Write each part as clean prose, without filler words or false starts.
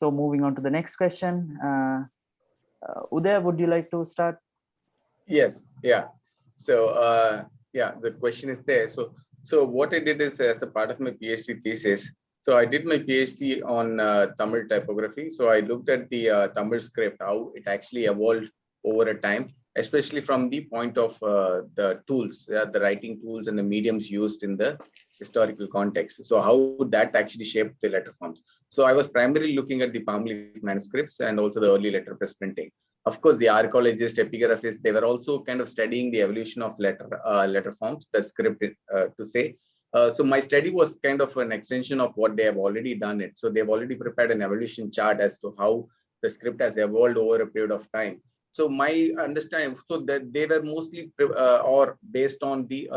So moving on to the next question. Udaya, would you like to start? Yes, yeah. So yeah, the question is there. So what I did is, as a part of my PhD thesis, so I did my PhD on Tamil typography. So I looked at the Tamil script, how it actually evolved over a time, especially from the point of the tools, the writing tools and the mediums used in the historical context. So how that actually shaped the letter forms. So I was primarily looking at the palm leaf manuscripts and also the early letterpress printing. Of course, the archaeologists, epigraphists, they were also kind of studying the evolution of letter forms, the script to say. So my study was kind of an extension of what they have already done it. So they've already prepared an evolution chart as to how the script has evolved over a period of time. So my understanding, so that they were mostly or based on the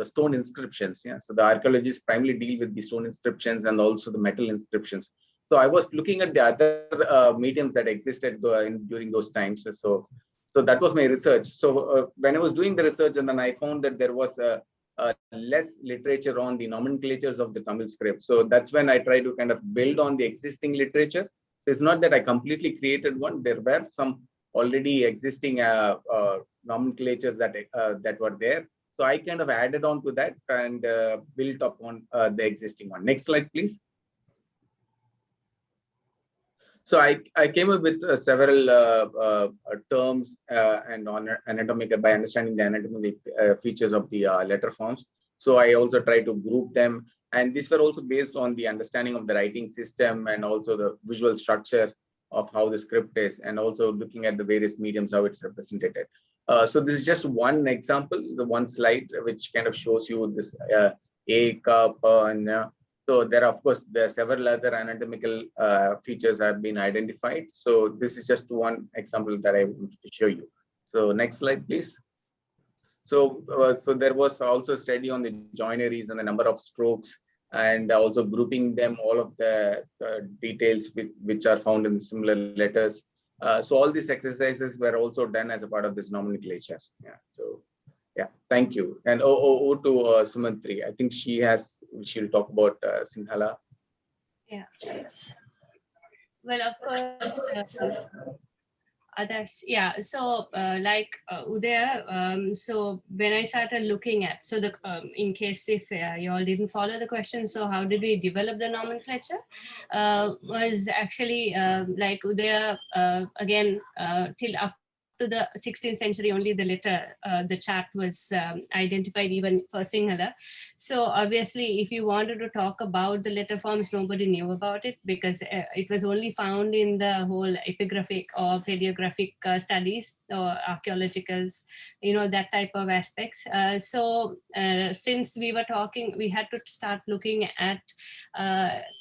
stone inscriptions. Yeah. So the archaeologists primarily deal with the stone inscriptions and also the metal inscriptions. So I was looking at the other mediums that existed during those times. So that was my research. So when I was doing the research, and then I found that there was less literature on the nomenclatures of the Tamil script. So that's when I tried to kind of build on the existing literature. So it's not that I completely created one. There were some already existing nomenclatures that were there. So I kind of added on to that and built upon the existing one. Next slide, please. So I came up with several terms and on anatomical, by understanding the anatomical features of the letter forms. So I also tried to group them, and these were also based on the understanding of the writing system and also the visual structure of how the script is, and also looking at the various mediums, how it's represented. So this is just one example, the one slide which kind of shows you this A, K, P, and so there are, of course, there are several other anatomical features have been identified. So this is just one example that I wanted to show you. So next slide, please. So, so there was also a study on the joineries and the number of strokes, and also grouping them, all of the details which are found in similar letters. So all these exercises were also done as a part of this nomenclature. Yeah. So. Yeah, thank you. And to Sumanthri. I think she'll talk about Sinhala. Yeah. Well, of course, Aadarsh, yeah. So, like Udaya, so when I started looking at, so the in case if you all didn't follow the question, so how did we develop the nomenclature? Was actually like Udaya again till up to the 16th century, only the letter, the chart was identified even for Sinhala. So obviously, if you wanted to talk about the letter forms, nobody knew about it because it was only found in the whole epigraphic or paleographic studies or archaeologicals, that type of aspects. So since we were talking, we had to start looking at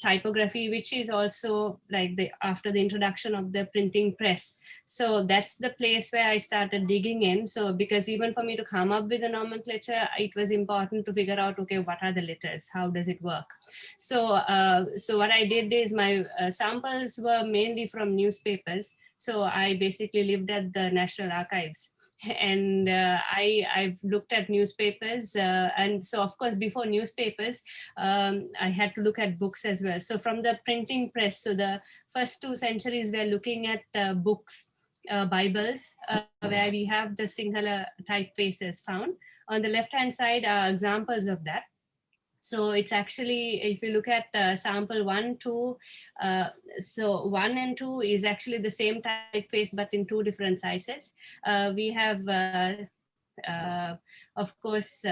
typography, which is also like after the introduction of the printing press. So that's the place where I started digging in. So because even for me to come up with a nomenclature, it was important to figure out, okay, what are the letters? How does it work? So, so what I did is my samples were mainly from newspapers. So I basically lived at the National Archives. And I've looked at newspapers, and so of course before newspapers I had to look at books as well. So from the printing press, so the first 2 centuries we're looking at books, Bibles, where we have the Sinhala typefaces found. On the left hand side are examples of that. So it's actually, if you look at sample 1, 2, so 1 and 2 is actually the same typeface, but in 2 different sizes. We have, of course,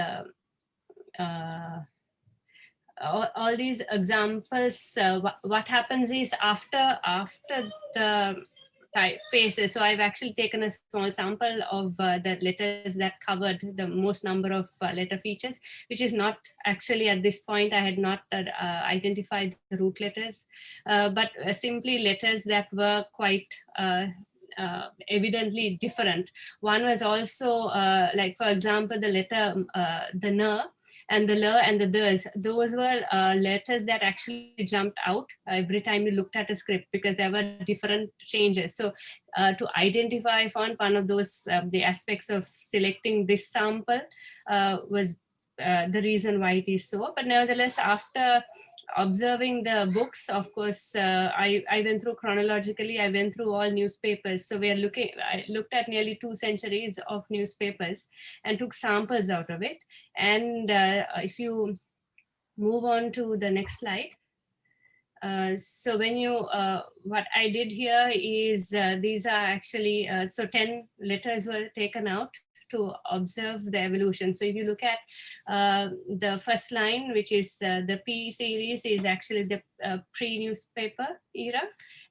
all these examples. What happens is after the typefaces, so I've actually taken a small sample of the letters that covered the most number of letter features, which is not actually at this point, I had not identified the root letters, but simply letters that were quite evidently different. One was also like, for example, the letter, the N, and the L and the Ds, those were letters that actually jumped out every time you looked at a script because there were different changes. So to identify one of those, the aspects of selecting this sample was the reason why it is so. But nevertheless, after observing the books, of course, I went through chronologically, I went through all newspapers. So I looked at nearly 2 centuries of newspapers and took samples out of it. And if you move on to the next slide. So when you, what I did here is these are actually, so 10 letters were taken out to observe the evolution. So if you look at the first line, which is the P series, is actually the pre-newspaper era.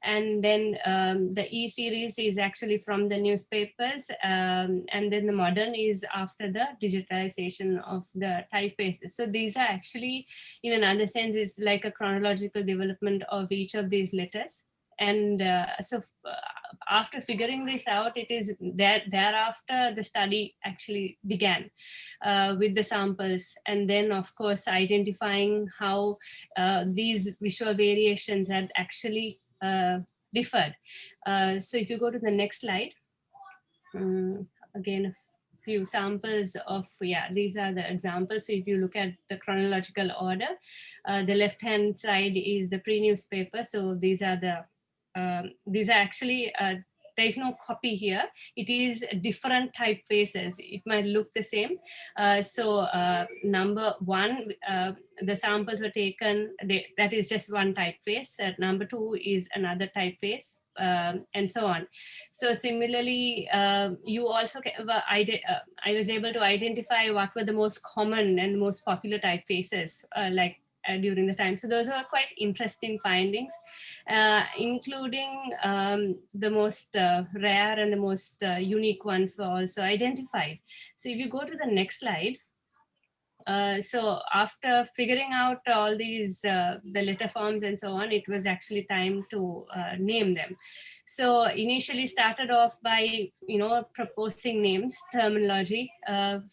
And then the E series is actually from the newspapers. And then the modern is after the digitalization of the typefaces. So these are actually, in another sense, is like a chronological development of each of these letters. And after figuring this out, it is thereafter the study actually began with the samples, and then of course identifying how these visual variations had actually differed. So if you go to the next slide, again, a few samples of, yeah, these are the examples. So if you look at the chronological order, the left-hand side is the pre-newspaper. So these are actually, there is no copy here. It is different typefaces. It might look the same. Number one, the samples were taken, that is just one typeface. Number two is another typeface. And so on. So similarly, you also, I was able to identify what were the most common and most popular typefaces, during the time. So those are quite interesting findings, including the most rare and the most unique ones were also identified. So if you go to the next slide, so after figuring out all these, the letter forms and so on, it was actually time to name them. So initially started off by, proposing names, terminology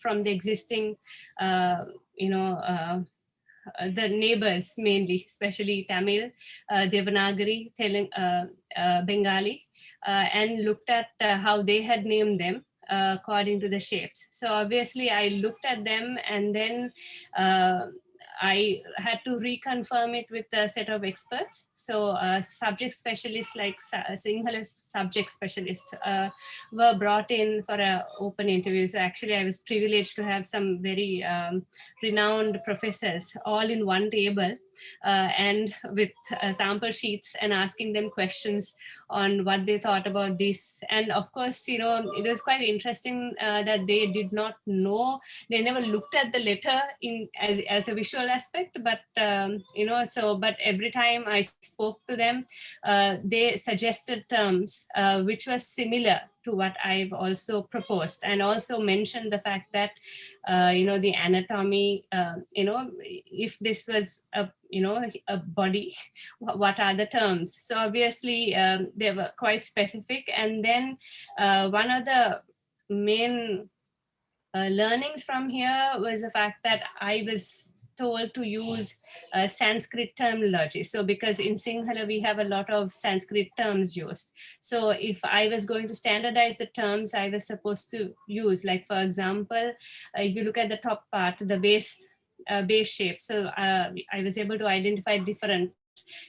from the existing, the neighbors mainly, especially Tamil, Devanagari, Bengali, and looked at how they had named them according to the shapes. So obviously I looked at them, and then I had to reconfirm it with a set of experts. So subject specialists like Sinhala subject specialists were brought in for an open interview. So actually I was privileged to have some very renowned professors all in one table and with sample sheets, and asking them questions on what they thought about this. And of course, it was quite interesting that they did not know, they never looked at the letter as a visual aspect, but but every time I spoke to them, they suggested terms which were similar to what I've also proposed, and also mentioned the fact that the anatomy, if this was a body, what are the terms? So obviously they were quite specific. And then one of the main learnings from here was the fact that I was told to use Sanskrit terminology. So because in Sinhala we have a lot of Sanskrit terms used. So if I was going to standardize the terms I was supposed to use, like for example, if you look at the top part, the base shape. So I was able to identify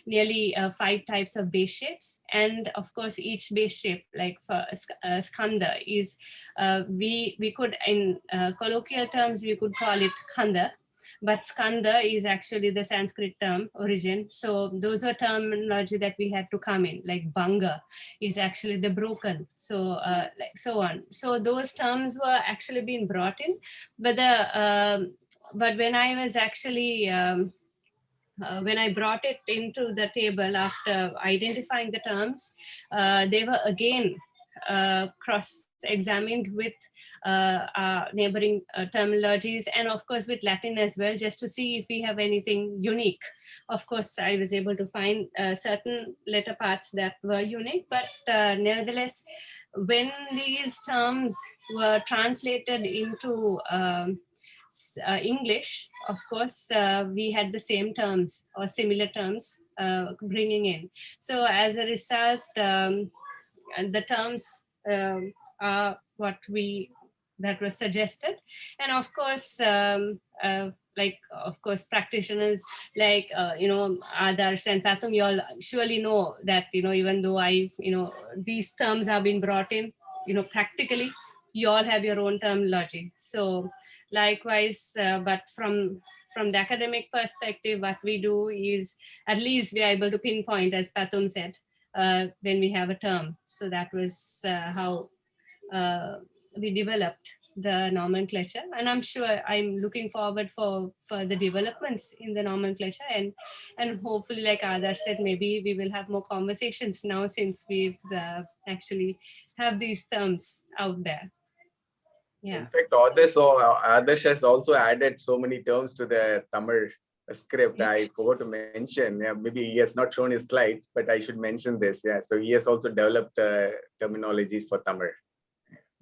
nearly 5 types of base shapes. And of course, each base shape, like for skanda, is, we could, in colloquial terms, we could call it khanda, but skanda is actually the Sanskrit term origin. So those are terminology that we had to come in, like banga is actually the broken. So like so on. So those terms were actually being brought in, but but when I was actually when I brought it into the table after identifying the terms, they were again cross-examined with neighboring terminologies, and of course with Latin as well, just to see if we have anything unique. Of course, I was able to find certain letter parts that were unique, but nevertheless, when these terms were translated into English, of course, we had the same terms or similar terms bringing in. So as a result, the terms are what we that was suggested. And of course, of course, practitioners like, Aadarsh and Pathum, you all surely know that, even though these terms have been brought in, practically, you all have your own terminology. So likewise, but from the academic perspective, what we do is at least we are able to pinpoint, as Pathum said, when we have a term. So that was how we developed the nomenclature, and I'm looking forward for the developments in the nomenclature, and hopefully, like Adarsh said, maybe we will have more conversations now since we've actually have these terms out there. Yeah. In fact, Aadarsh has also added so many terms to the Tamil script. Yeah. I forgot to mention. Yeah, maybe he has not shown his slide, but I should mention this. Yeah, so he has also developed terminologies for Tamil.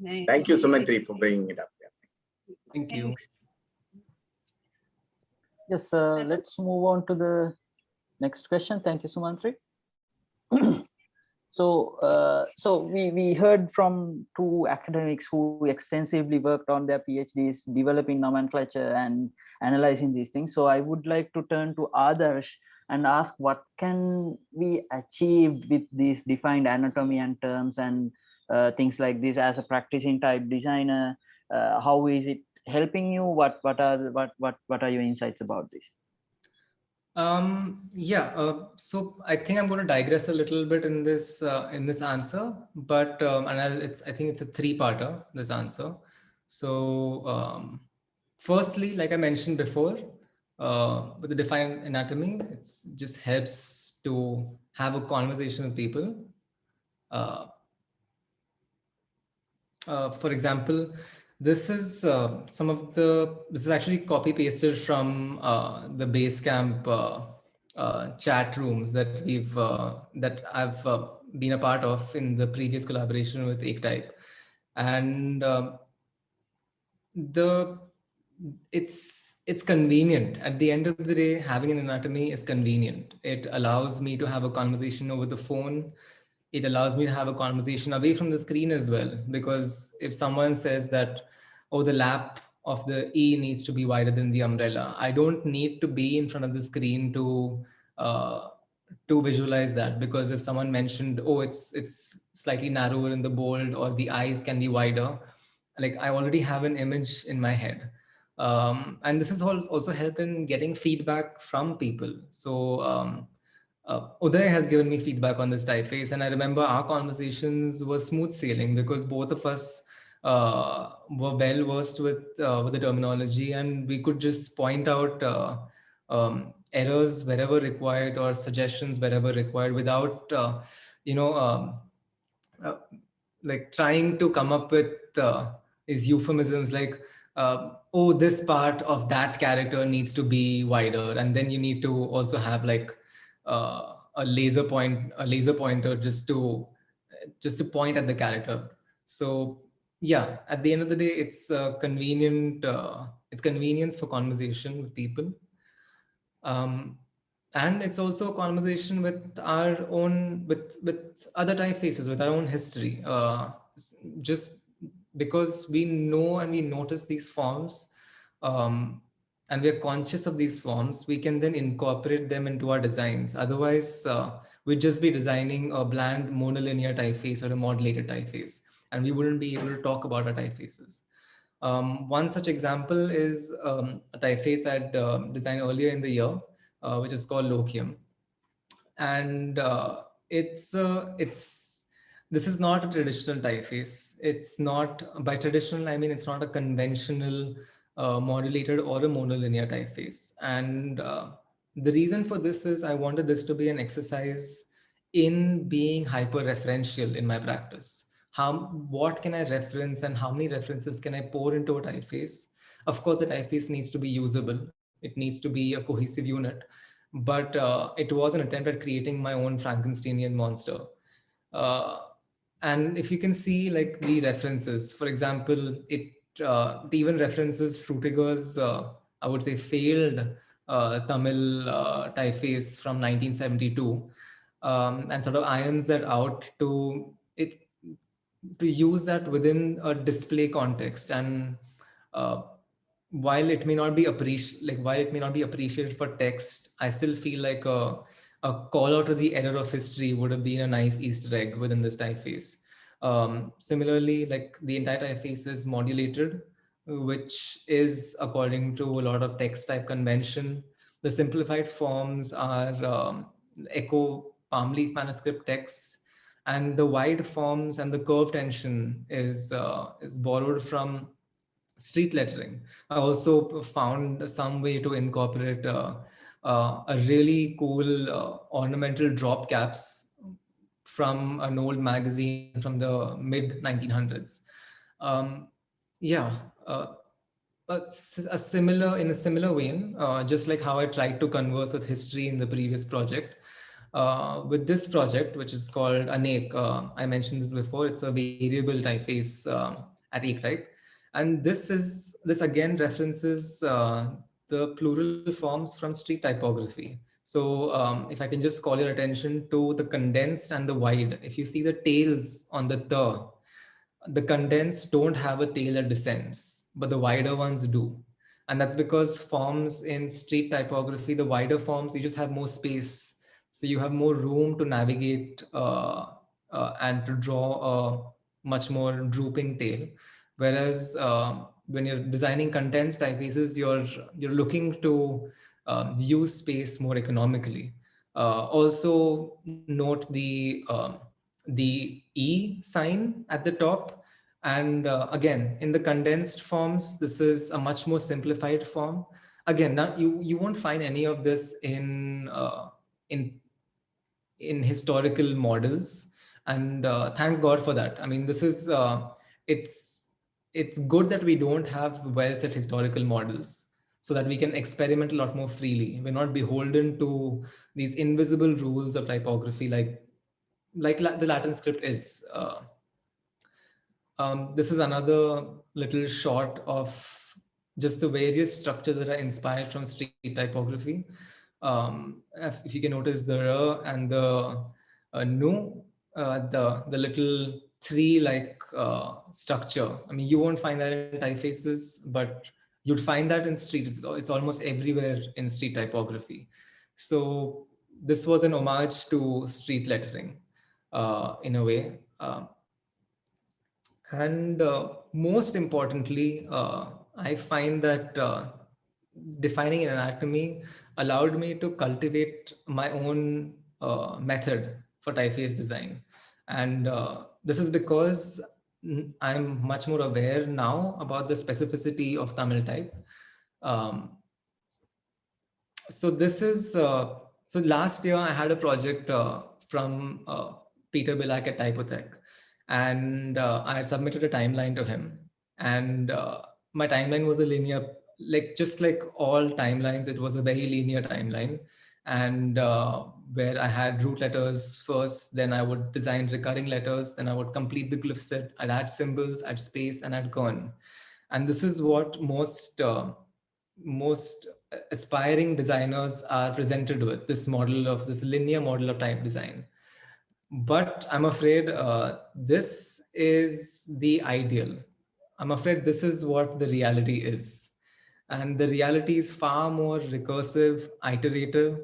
Nice. Thank you, Sumanthri, for bringing it up. Yeah. Thank you. Thanks. Yes, let's move on to the next question. Thank you, Sumantri. So we heard from two academics who extensively worked on their PhDs, developing nomenclature and analyzing these things. So I would like to turn to Aadarsh and ask, what can we achieve with these defined anatomy and terms and things like this as a practicing type designer? How is it helping you? What are your insights about this? So I think I'm going to digress a little bit in this answer, but I think it's a three-parter, this answer. So firstly, like I mentioned before, with the defined anatomy, it just helps to have a conversation with people. For example, this is this is actually copy pasted from the Basecamp chat rooms that I've been a part of in the previous collaboration with Egodawatta, and it's convenient. At the end of the day, having an anatomy is convenient. It allows me to have a conversation over the phone. It allows me to have a conversation away from the screen as well, because if someone says that, oh, the lap of the E needs to be wider than the umbrella, I don't need to be in front of the screen to visualize that, because if someone mentioned, oh, it's slightly narrower in the bold, or the eyes can be wider, like I already have an image in my head. And this has also helped in getting feedback from people. So Udaya has given me feedback on this typeface, and I remember our conversations were smooth sailing because both of us were well versed with the terminology, and we could just point out errors wherever required or suggestions wherever required without you know uh, like trying to come up with these euphemisms like oh, this part of that character needs to be wider, and then you need to also have like a laser pointer just to point at the character. So yeah, at the end of the day, it's convenient. It's convenience for conversation with people. And it's also a conversation with our own, with other typefaces, with our own history. Just because we know and we notice these forms, and we are conscious of these forms, we can then incorporate them into our designs. Otherwise, we'd just be designing a bland monolinear typeface or a modulated typeface, and we wouldn't be able to talk about our typefaces. One such example is a typeface I'd designed earlier in the year, which is called Lokium. And this is not a traditional typeface. It's not, by traditional, I mean, it's not a conventional modulated or a monolinear typeface. And the reason for this is I wanted this to be an exercise in being hyper-referential in my practice. What can I reference and how many references can I pour into a typeface? Of course, the typeface needs to be usable. It needs to be a cohesive unit. But it was an attempt at creating my own Frankensteinian monster. And if you can see like the references, for example, it even references Frutiger's, I would say, failed Tamil typeface from 1972, and sort of irons that out to it. use that within a display context. And uh, while it may not be appreciated for text, I still feel like a call out to the error of history would have been a nice Easter egg within this typeface. Similarly, like the entire typeface is modulated, which is according to a lot of text type convention. The simplified forms are echo palm leaf manuscript texts, and the wide forms and the curve tension is borrowed from street lettering. I also found some way to incorporate a really cool ornamental drop caps from an old magazine from the mid 1900s. Um, yeah, uh, in a similar vein, just like how I tried to converse with history in the previous project. With this project, which is called Anek, I mentioned this before. It's a variable typeface at Ek type, and this again references the plural forms from street typography. So if I can just call your attention to the condensed and the wide, if you see the tails on the condensed don't have a tail that descends, but the wider ones do. And that's because forms in street typography, the wider forms, you just have more space. So you have more room to navigate and to draw a much more drooping tail. Whereas when you're designing condensed typefaces, you're looking to use space more economically. Also note the E sign at the top. And again, in the condensed forms, this is a much more simplified form. Again, now you won't find any of this in in historical models, and thank God for that. I mean, this is it's it's good that we don't have well set historical models, so that we can experiment a lot more freely. We're not beholden to these invisible rules of typography, the Latin script is. This is another little shot of just the various structures that are inspired from street typography. If you can notice the R and the Nu, the little three like structure. I mean, you won't find that in typefaces, but you'd find that in street. It's almost everywhere in street typography. So this was an homage to street lettering in a way. And most importantly, I find that defining an anatomy allowed me to cultivate my own method for typeface design. And this is because I'm much more aware now about the specificity of Tamil type. Um, so this is, so last year I had a project from Peter Bilak at Typotech, and I submitted a timeline to him, and my timeline was a linear, like just like all timelines, it was a very linear timeline. And where I had root letters first, then I would design recurring letters, then I would complete the glyph set, I'd add symbols, add space, and I'd gone. And this is what most aspiring designers are presented with, this linear model of type design. But I'm afraid this is the ideal. I'm afraid this is what the reality is. And the reality is far more recursive, iterative,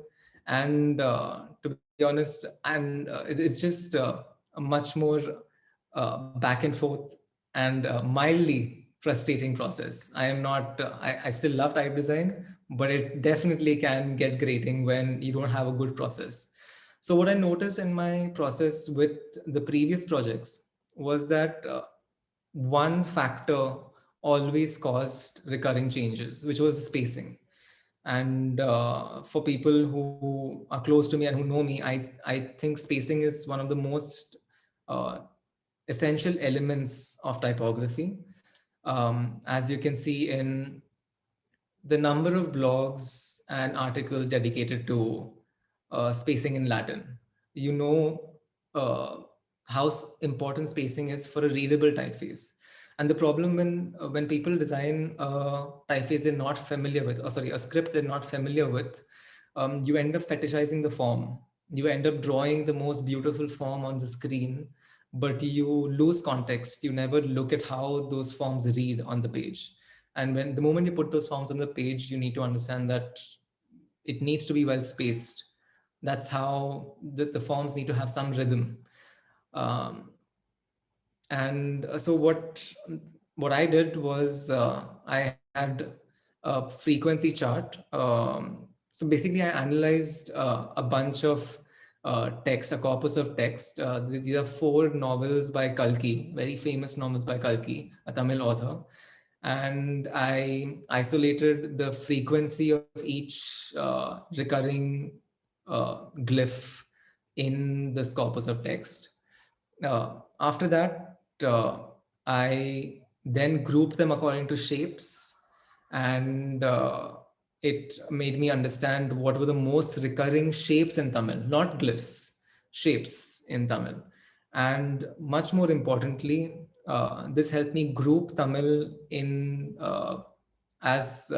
and to be honest, and it's just a much more back and forth and mildly frustrating process. I am not, I still love type design, but it definitely can get grating when you don't have a good process. So what I noticed in my process with the previous projects was that one factor always caused recurring changes, which was spacing. And for people who are close to me and who know me, I think spacing is one of the most uh, essential elements of typography. As you can see in the number of blogs and articles dedicated to spacing in Latin. You know how important spacing is for a readable typeface. And the problem when people design a typeface they're not familiar with, or sorry, a script they're not familiar with, you end up fetishizing the form. You end up drawing the most beautiful form on the screen, but you lose context. You never look at how those forms read on the page. And when the moment you put those forms on the page, you need to understand that it needs to be well spaced. That's how the forms need to have some rhythm. Um, and so what I did was I had a frequency chart. So basically, I analyzed a bunch of text, a corpus of text. These are 4 novels by Kalki, very famous novels by Kalki, a Tamil author. And I isolated the frequency of each recurring glyph in this corpus of text. After that, I then grouped them according to shapes, and it made me understand what were the most recurring shapes in Tamil, not glyphs, shapes in Tamil. And much more importantly, this helped me group Tamil in as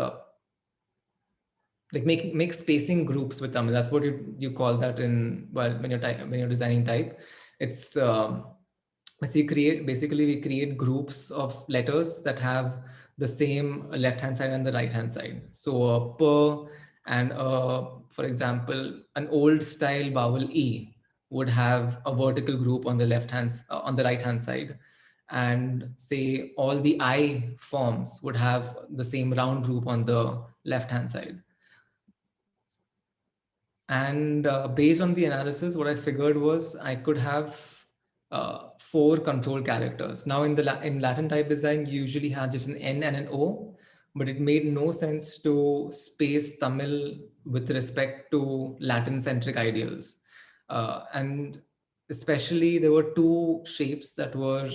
like make spacing groups with Tamil. That's what you call that in, well, when you're designing type. It's basically we create groups of letters that have the same left hand side and the right hand side. So a per and for example, an old style vowel E would have a vertical group on the on the right hand side, and say all the I forms would have the same round group on the left hand side. And based on the analysis, what I figured was I could have 4 control characters. Now in Latin type design, you usually have just an N and an O, but it made no sense to space Tamil with respect to Latin centric ideals. And especially there were 2 shapes that were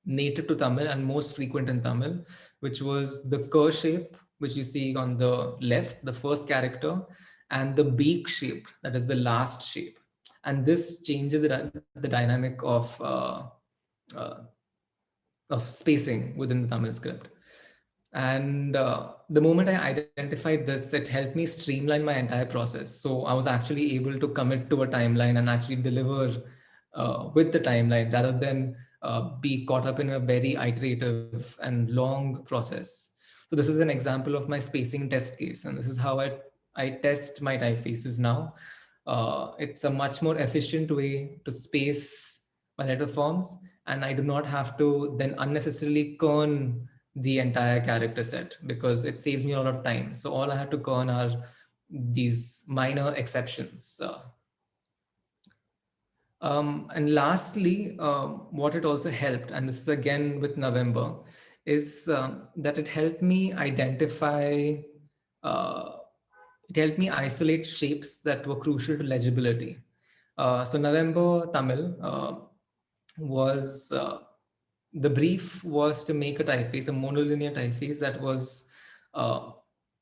native to Tamil and most frequent in Tamil, which was the K shape, which you see on the left, the first character, and the beak shape, that is the last shape. And this changes the dynamic uh, of spacing within the Tamil script. And the moment I identified this, it helped me streamline my entire process. So I was actually able to commit to a timeline and actually deliver with the timeline, rather than be caught up in a very iterative and long process. So this is an example of my spacing test case. And this is how I test my typefaces now. It's a much more efficient way to space my letter forms, and I do not have to then unnecessarily kern the entire character set, because it saves me a lot of time. So all I have to kern are these minor exceptions. And lastly, what it also helped, and this is again with November, is that it helped me identify, it helped me isolate shapes that were crucial to legibility. So November Tamil was, the brief was to make a typeface, a monolinear typeface uh,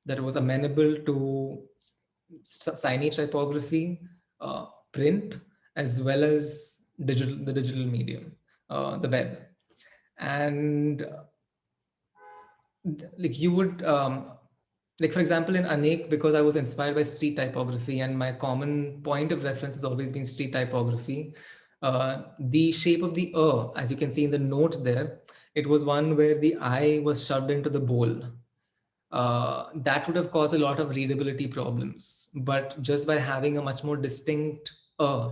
that was amenable to signage typography, print, as well as the digital medium, the web. And like you would, like for example, in Anek, because I was inspired by street typography and my common point of reference has always been street typography, the shape of the as you can see in the note there, it was one where the I was shoved into the bowl. That would have caused a lot of readability problems. But just by having a much more distinct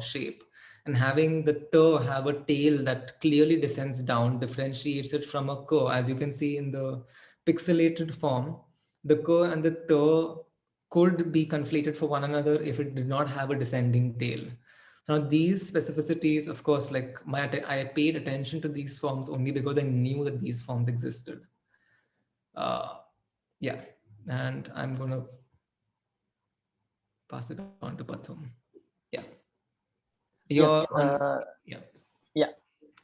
shape and having the T have a tail that clearly descends down, differentiates it from a K. As you can see in the pixelated form, the K and the T could be conflated for one another if it did not have a descending tail. So now these specificities, of course, like I paid attention to these forms only because I knew that these forms existed. Yeah, and I'm going to pass it on to Pathum. Yeah. Yes. Yeah. Yeah.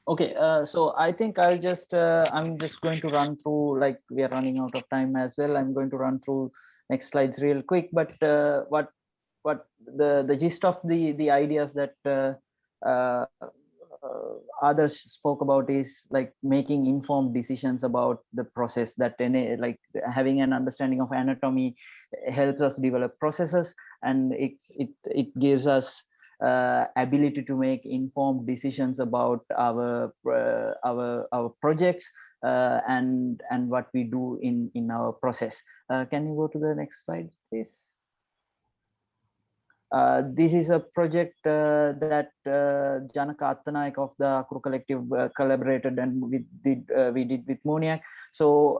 Okay. So I think I'm just going to run through, like we are running out of time as well. I'm going to run through next slides real quick. But what the gist of the ideas that others spoke about is like making informed decisions about the process, that like having an understanding of anatomy helps us develop processes, and it gives us ability to make informed decisions about our projects and what we do in our process. Can you go to the next slide, please? This is a project that Janaka Attanaik of the Akuru Collective collaborated and we did with Moniac. So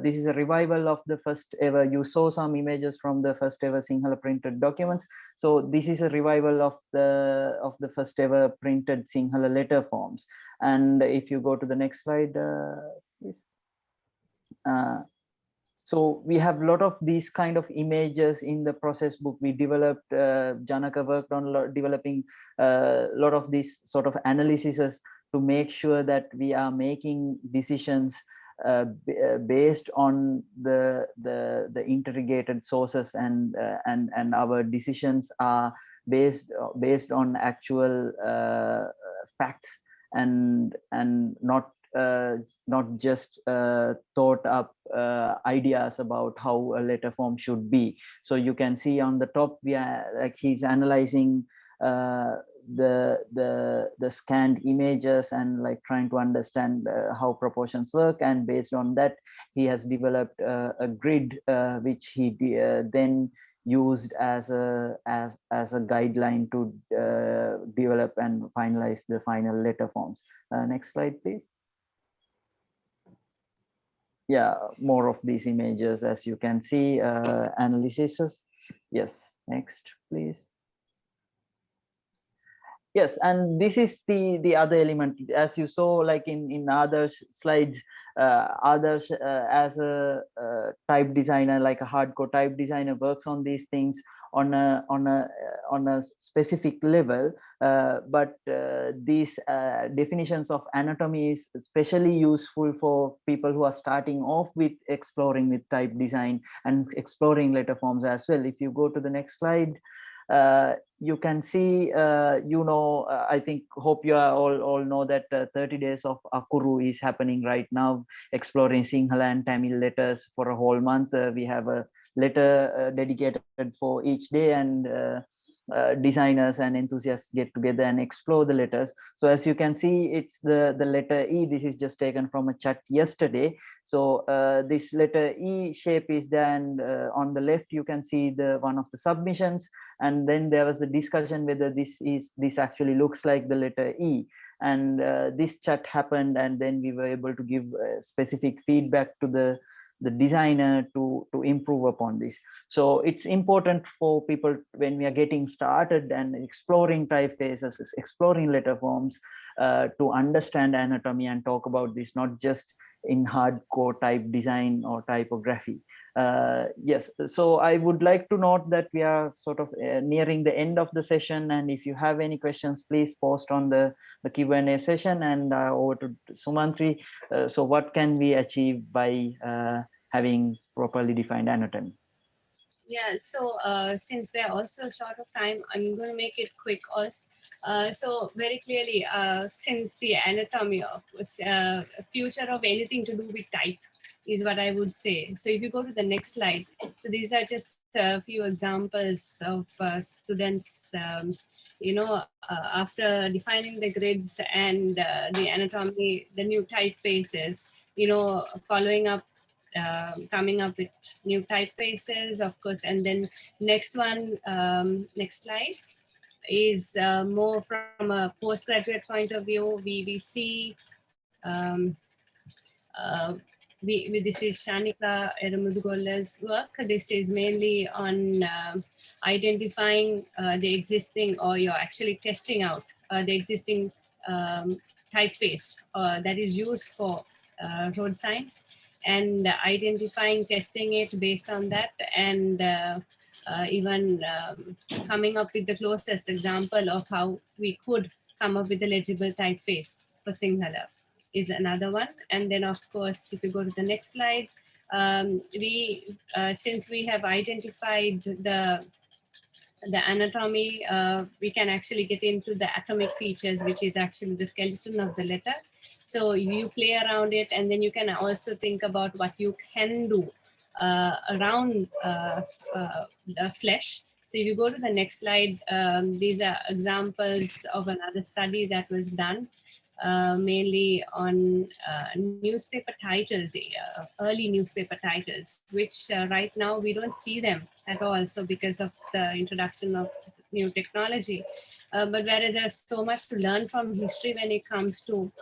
this is a revival of the first ever. You saw some images from the first ever Sinhala printed documents. So this is a revival of the first ever printed Sinhala letter forms. And if you go to the next slide, please. So we have a lot of these kind of images in the process book. We developed, Janaka worked on developing a lot of these sort of analyses to make sure that we are making decisions based on the interrogated sources, and our decisions are based on actual facts and not just thought up ideas about how a letter form should be. So you can see on the top, we are like he's analyzing the scanned images and like trying to understand how proportions work, and based on that he has developed a grid which he then used as a guideline to develop and finalize the final letter forms. Next slide, please. Yeah, more of these images, as you can see, analysis. Yes, next, please. Yes, and this is the other element, as you saw, like in Aadarsh slides. Aadarsh as a type designer, like a hardcore type designer, works on these things on a specific level, but these definitions of anatomy is especially useful for people who are starting off with exploring with type design and exploring letter forms as well. If you go to the next slide, you can see, I think, hope you all know that 30 days of Akuru is happening right now, exploring Sinhala and Tamil letters for a whole month. We have a letter dedicated for each day, and designers and enthusiasts get together and explore the letters. So as you can see, it's the letter E. This is just taken from a chat yesterday. So this letter E shape is there, and on the left you can see one of the submissions, and then there was the discussion whether this actually looks like the letter E. And this chat happened, and then we were able to give specific feedback to the designer to improve upon this. So it's important for people when we are getting started and exploring typefaces, exploring letter forms, to understand anatomy and talk about this, not just in hardcore type design or typography. Yes, so I would like to note that we are sort of nearing the end of the session, and if you have any questions, please post on the Q&A session. And over to Sumanthri. So what can we achieve by having properly defined anatomy? Yeah, so since we're also short of time, I'm going to make it quick also. So very clearly, since the anatomy of future of anything to do with type is what I would say. So if you go to the next slide, so these are just a few examples of students, after defining the grids and the anatomy, the new typefaces, following up, coming up with new typefaces, of course. And then next one, next slide, is more from a postgraduate point of view. We see, this is Shanika Eramudugola's work. This is mainly on identifying the existing, or you're actually testing out the existing typeface that is used for road signs, and identifying, testing it based on that, and even coming up with the closest example of how we could come up with a legible typeface for Sinhala is another one. And then, of course, if you go to the next slide, since we have identified the anatomy, we can actually get into the atomic features, which is actually the skeleton of the letter. So you play around it, and then you can also think about what you can do around the flesh. So if you go to the next slide, these are examples of another study that was done mainly on newspaper titles, early newspaper titles, which right now we don't see them at all. So because of the introduction of new technology, but whereas there's so much to learn from history when it comes to,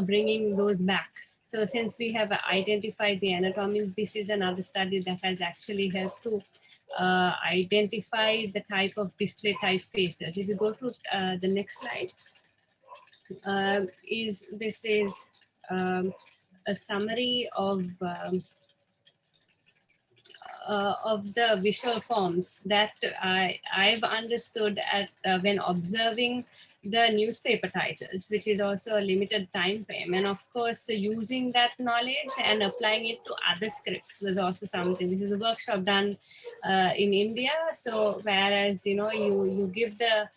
bringing those back. So since we have identified the anatomy, this is another study that has actually helped to identify the type of display typefaces. If you go to the next slide, this is a summary of the visual forms that I've understood at when observing the newspaper titles, which is also a limited time frame. And of course, using that knowledge and applying it to other scripts was also something. This is a workshop done in India. So whereas, you give the,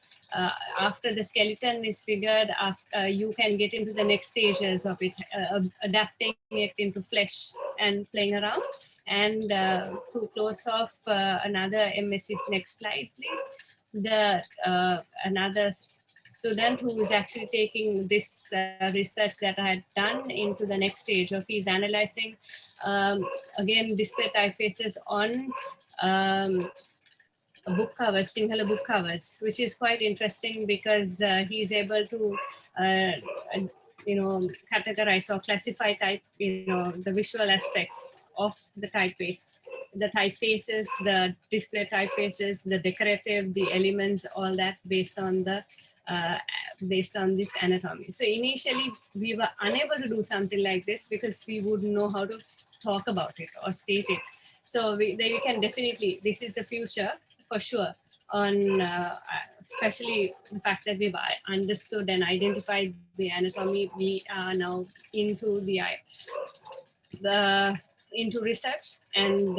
after the skeleton is figured, after you can get into the next stages of it, adapting it into flesh and playing around. And to close off another MSc, next slide, please. The another student who is actually taking this research that I had done into the next stage of, he's analyzing again display typefaces on book covers, Sinhala book covers, which is quite interesting because he's able to categorize or classify the visual aspects of the typeface, the typefaces, the display typefaces, the decorative, the elements, all that based on this anatomy. So initially we were unable to do something like this because we wouldn't know how to talk about it or state it. So there you can definitely, this is the future for sure, on especially the fact that we've understood and identified the anatomy. We are now into into research, and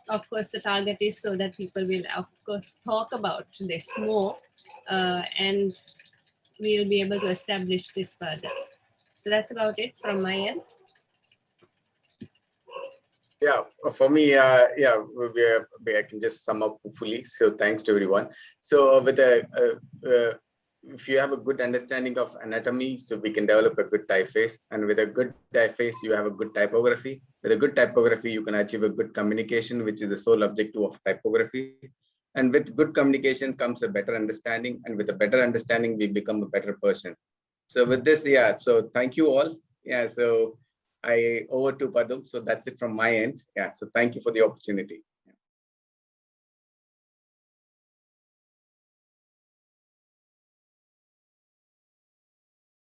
of course the target is so that people will of course talk about this more, and we'll be able to establish this further. So that's about it from my end. Yeah, for me, I can just sum up hopefully. So thanks to everyone. So with if you have a good understanding of anatomy, so we can develop a good typeface. And with a good typeface, you have a good typography. With a good typography, you can achieve a good communication, which is the sole objective of typography. And with good communication comes a better understanding. And with a better understanding, we become a better person. So with this, yeah, so thank you all. Yeah, so over to Pathum. So that's it from my end. Yeah, so thank you for the opportunity.